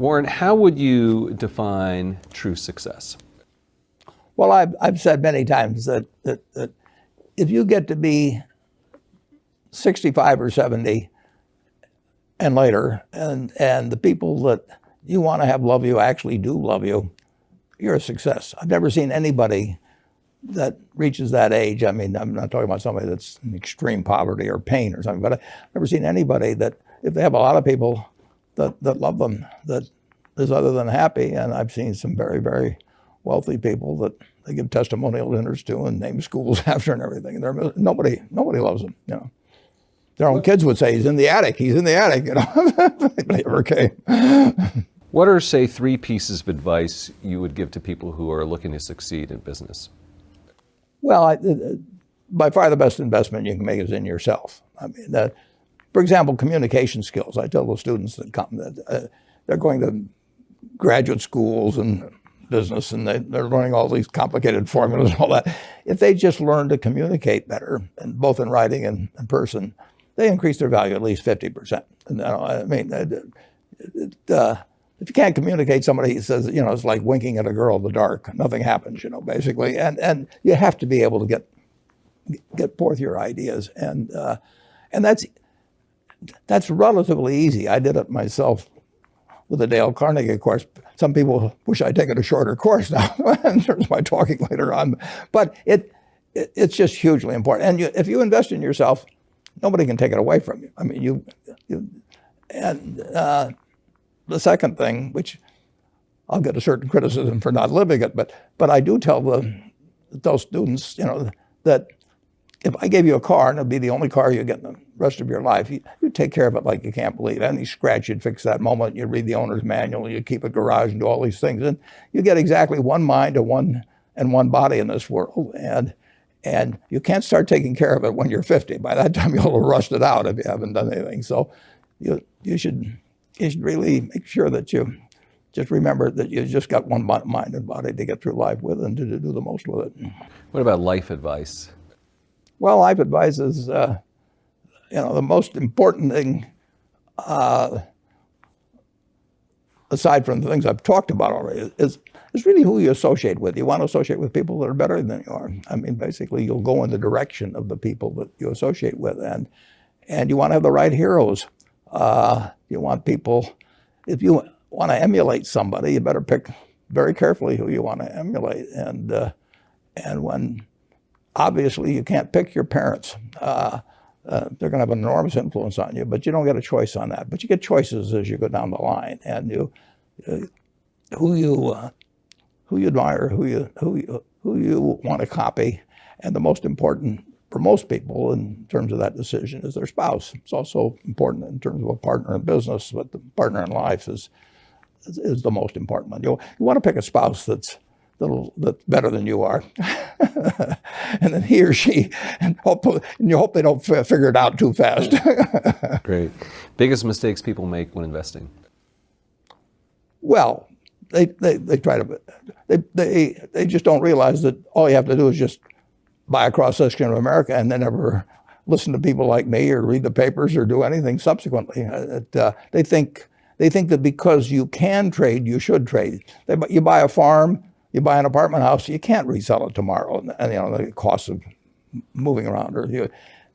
Warren, how would you define true success? Well, I've said many times that if you get to be 65 or 70 and later, and the people that you want to have love you actually do love you, you're a success. I've never seen anybody that reaches that age. I mean, I'm not talking about somebody that's in extreme poverty or pain or something, but I've never seen anybody that, if they have a lot of people that love them, that is other than happy. And I've seen some very, very wealthy people that they give testimonial dinners to and name schools after and everything. And nobody loves them, you know. Their own kids would say, he's in the attic, you know. They never came. What are, say, 3 pieces of advice you would give to people who are looking to succeed in business? Well, by far the best investment you can make is in yourself. I mean, for example, communication skills. I tell the students that come that they're going to graduate schools and business, and they're learning all these complicated formulas and all that. If they just learn to communicate better, and both in writing and in person, they increase their value at least 50%. And, I mean, if you can't communicate, somebody says, you know, it's like winking at a girl in the dark. Nothing happens, you know, basically. And you have to be able to get forth your ideas, and that's relatively easy. I did it myself with the Dale Carnegie course. Some people wish I'd taken a shorter course now in terms of my talking later on. But it's just hugely important. And if you invest in yourself, nobody can take it away from you. I mean, the second thing, which I'll get a certain criticism for not living it, but I do tell those students, you know, that if I gave you a car and it'd be the only car you get in the rest of your life, you take care of it like you can't believe. Any scratch, you'd fix that moment. You read the owner's manual, you keep it garage and do all these things. And you get exactly one mind and one body in this world. And you can't start taking care of it when you're 50. By that time, you'll have rusted out if you haven't done anything. So you should really make sure that you just remember that you just got one mind and body to get through life with and to do the most with it. What about life advice? Well, life advice is, you know, the most important thing, aside from the things I've talked about already, is really who you associate with. You want to associate with people that are better than you are. I mean, basically, you'll go in the direction of the people that you associate with, and you want to have the right heroes. You want people, if you want to emulate somebody, you better pick very carefully who you want to emulate. And when obviously you can't pick your parents, they're going to have an enormous influence on you, but you don't get a choice on that. But you get choices as you go down the line, and who you admire, who you want to copy, and the most important for most people in terms of that decision is their spouse. It's also important in terms of a partner in business, but the partner in life is the most important one. You want to pick a spouse that's better than you are, and then he or she, and you hope they don't figure it out too fast. Great. Biggest mistakes people make when investing? Well, they try to, they just don't realize that all you have to do is just buy a cross-section of America and then never listen to people like me or read the papers or do anything subsequently. They think that because you can trade, you should trade. You buy a farm, you buy an apartment house, you can't resell it tomorrow, and you know the cost of moving around.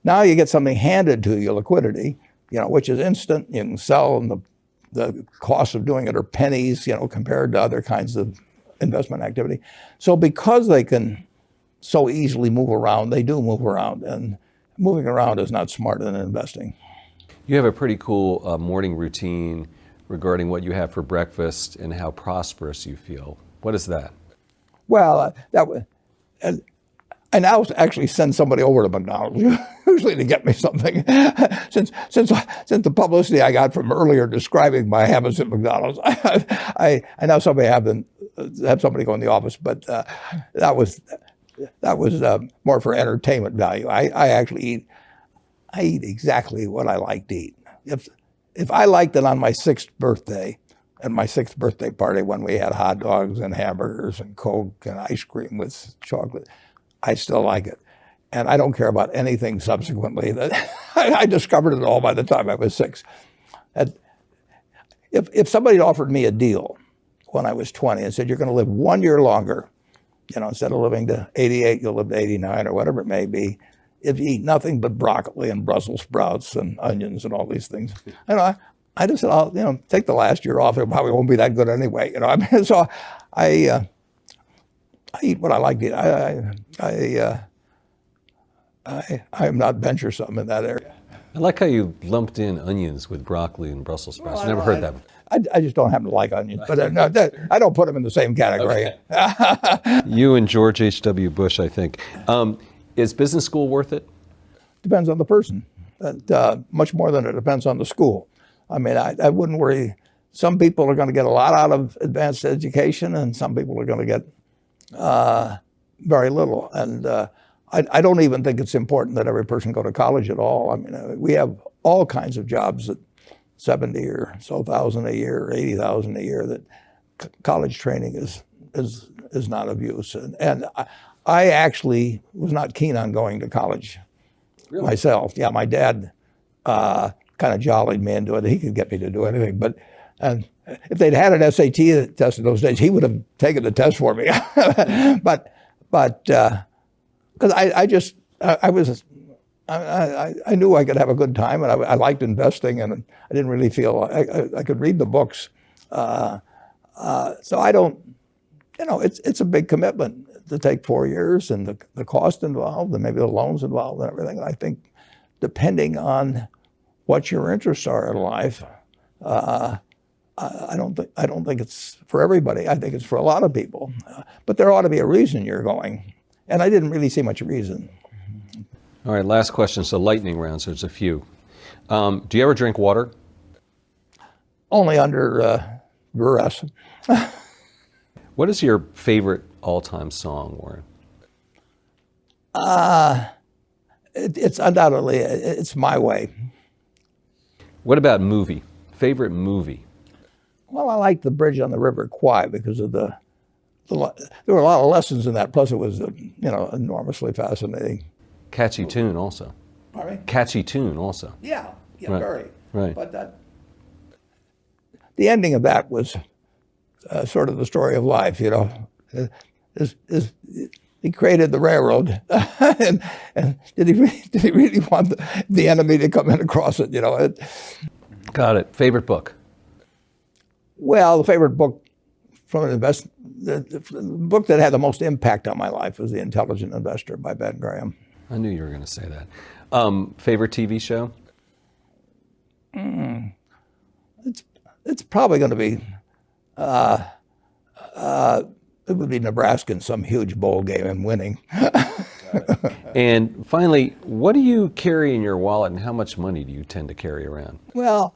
Now you get something handed to you, liquidity, you know, which is instant. You can sell, and the cost of doing it are pennies, you know, compared to other kinds of investment activity. So because they can so easily move around, they do move around, and moving around is not smarter than investing. You have a pretty cool morning routine regarding what you have for breakfast and how prosperous you feel. What is that? Well, I now actually send somebody over to McDonald's usually to get me something. Since the publicity I got from earlier describing my habits at McDonald's, I now have somebody go in the office, but that was more for entertainment value. I eat exactly what I like to eat. If I liked it on my 6th birthday, at my 6th birthday party when we had hot dogs and hamburgers and Coke and ice cream with chocolate, I still like it. And I don't care about anything subsequently. I discovered it all by the time I was 6. if somebody offered me a deal when I was 20 and said, you're going to live 1 year longer, instead of living to 88, you'll live to 89 or whatever it may be, if you eat nothing but broccoli and Brussels sprouts and onions and all these things. I just said, I'll take the last year off. It probably won't be that good anyway. So I eat what I like to eat. I'm not venturesome in that area. I like how you lumped in onions with broccoli and Brussels sprouts. Well, Never heard that. I just don't happen to like onions, but no, I don't put them in the same category. Okay. You and George H.W. Bush, I think. Is business school worth it? Depends on the person, much more than it depends on the school. I mean, I wouldn't worry. Some people are going to get a lot out of advanced education, and some people are going to get very little. And I don't even think it's important that every person go to college at all. I mean, we have all kinds of jobs at 70 or so thousand a year, or 80,000 a year, that college training is not of use. And I actually was not keen on going to college myself. Yeah, my dad kind of jollied me into it. He could get me to do anything. But if they'd had an SAT test in those days, he would have taken the test for me. but because I knew I could have a good time, and I liked investing, and I didn't really feel I could read the books. So I don't, it's a big commitment to take 4 years, and the cost involved, and maybe the loans involved, and everything. I think depending on what your interests are in life, I don't think it's for everybody. I think it's for a lot of people, but there ought to be a reason you're going, and I didn't really see much reason. All right, last question. So lightning round, so there's a few. Do you ever drink water? Only under duress. What is your favorite all-time song, Warren? It's undoubtedly, it's My Way. What about movie? Favorite movie? Well, I like The Bridge on the River Kwai because of there were a lot of lessons in that. Plus, it was enormously fascinating. Catchy tune, also. Pardon me? Catchy tune, also. Yeah, Right. very. Right. But the ending of that was sort of the story of life. He created the railroad, and did he really want the enemy to come in across it? Got it. Favorite book? Well, the favorite book from an the book that had the most impact on my life was The Intelligent Investor by Ben Graham. I knew you were going to say that. Favorite TV show? It's probably going to be it would be Nebraska in some huge bowl game and winning. And finally, what do you carry in your wallet, and how much money do you tend to carry around? Well,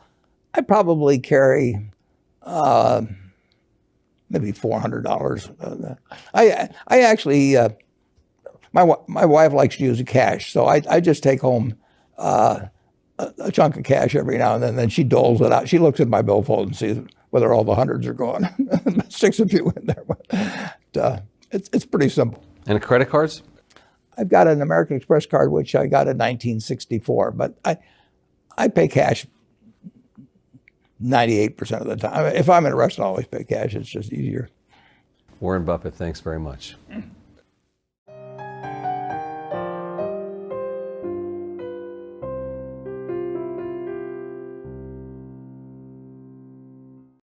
I probably carry maybe $400. I actually my wife likes to use cash, so I just take home a chunk of cash every now and then she doles it out. She looks at my billfold and sees whether all the hundreds are gone. Sticks a few in there, but it's pretty simple. And credit cards? I've got an American Express card, which I got in 1964, but I pay cash 98% of the time. If I'm in a restaurant, I always pay cash. It's just easier. Warren Buffett, thanks very much.